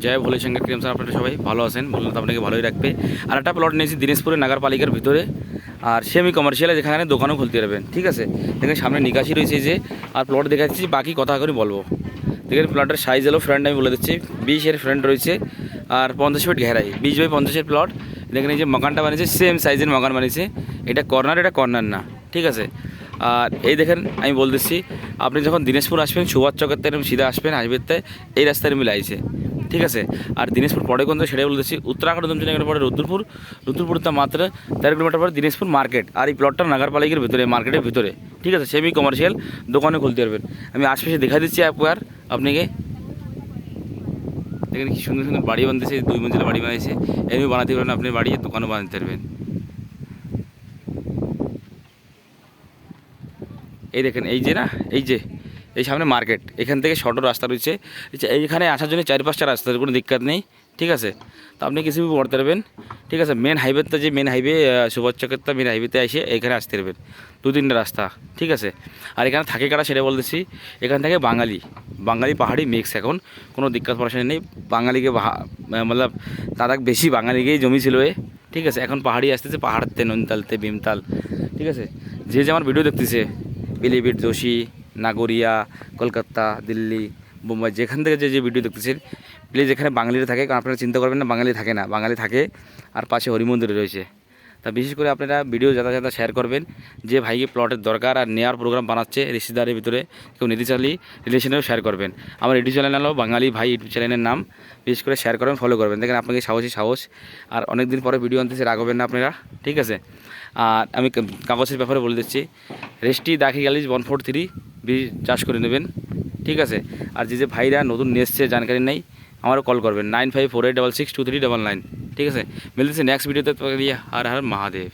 জয় ভোলে Shankar cream sir, আপনারা সবাই ভালো আছেন, বললাম তো আপনাকে ভালোই রাখবে। আর একটা প্লট নিয়েছি দিনাজপুরের নাগারপালিকার ভিতরে, আর সেমি কমার্শিয়াল, যেখানে দোকানও খুলতে পারবেন। ঠিক আছে, দেখেন সামনে নিকাশি রয়েছে যে, আর প্লট দেখাচ্ছি, বাকি কথা করে বলবো। দেখেন প্লটের সাইজ হলো, ফ্রন্ট আমি বলে দিচ্ছি 20 ফ্রন্ট রয়েছে, আর 50 ফিট ঘেরাই, 20 বাই 50 প্লট। দেখেন এই যে মকানটা বানিয়েছে, সেম সাইজের মকান বানিয়েছে। এটা কর্নার না, ঠিক আছে। আর এই দেখেন আমি বল দিচ্ছি, আপনি যখন দিনাজপুর আসবেন, সুভাষ চকের থেকে সিধা আসবেন হাইওয়েতে, এই রাস্তায় মিলে আইছে, ঠিক আছে। আর দিনাজপুর পরে কোন সেটাই বলতেছি, উত্তরাখণ্ড দমচুন পরে রুদ্রপুর তা মাত্র 13 কিলোমিটার পরে দিনাজপুর মার্কেট। আর এই প্লটটা নাগারপালিকের ভিতরে, মার্কেটের ভিতরে, ঠিক আছে। সেমি কমার্শিয়াল, দোকানে খুলতে পারবেন। আমি আশপাশে দেখা দিচ্ছি একবার আপনাকে। দেখেন কি সুন্দর সুন্দর বাড়ি বানতেছে, 2 মঞ্জিলা বাড়ি বানাইছে। এমনি বানাতে পারবেন, আপনি বাড়ি দোকানও বানাতে পারবেন। এই দেখেন, এই যে না, এই সামনে মার্কেট, এখান থেকে শর্ট রাস্তা রয়েছে। এইখানে আসার জন্য 4-5টা রাস্তার কোনো দিক্কত নেই, ঠিক আছে। তো আপনি কিছু পড়তে পারবেন, ঠিক আছে। মেন হাইওয়েতে, যে মেন হাইওয়ে সুভাষ চকেরটা মেন হাইওয়েতে এসে এখানে আসতে পারবেন, 2-3টা রাস্তা, ঠিক আছে। আর এখানে থাকে কারা সেটা বলতেছি, এখান থেকে বাঙালি পাহাড়ি মিক্স, এখন কোনো দিক্কত পড়াশোনা নেই। বাঙালিকে মতলব তারা বেশি বাঙালিকেই জমি ছিল ঠিক আছে। এখন পাহাড়ি আসতেছে, পাহাড়তে নৈনিতালতে ভীমতাল, ঠিক আছে। যে আমার ভিডিও দেখতেছে, পিলিভিট, যোশী, নাগরিয়া, কলকাতা, দিল্লি, মুম্বাই, যেখান থেকে যে ভিডিও দেখতেছেন, প্লিজ এখানে বাঙালিরা থাকে। কারণ আপনারা চিন্তা করবেন না বাঙালি থাকে না, বাঙালি থাকে। আর পাশে হরিমন্দির রয়েছে। তা বিশেষ করে আপনারা ভিডিও যাতা শেয়ার করবেন। যে ভাইকে প্লটের দরকার আর নেওয়ার প্রোগ্রাম বানাচ্ছে রিশতেদারের ভিতরে, কেউ নিতে চাইলে রিলেশনেও শেয়ার করবেন। আমার ইউটিউব চ্যানেল হলো বাঙালি ভাই ইউটিউব চ্যানেলের নাম, বিশেষ করে শেয়ার করবেন, ফলো করবেন। দেখেন আপনাকে সাহস। আর অনেক দিন পরে ভিডিও আনতেছে, রাখবেন না আপনারা, ঠিক আছে। আর আমি কাগজের ব্যাপারে বলে দিচ্ছি, রেস্টি দাখি গালিজ 143 বীজ চাষ করে নেবেন, ঠিক আছে। আর যে ভাইরা নতুন নিয়ে এসছে, জানকারি নেই, আমারও কল করবেন 9548662399, ঠিক আছে। মিলতেছে নেক্সট ভিডিওতে। আর হর মহাদেব।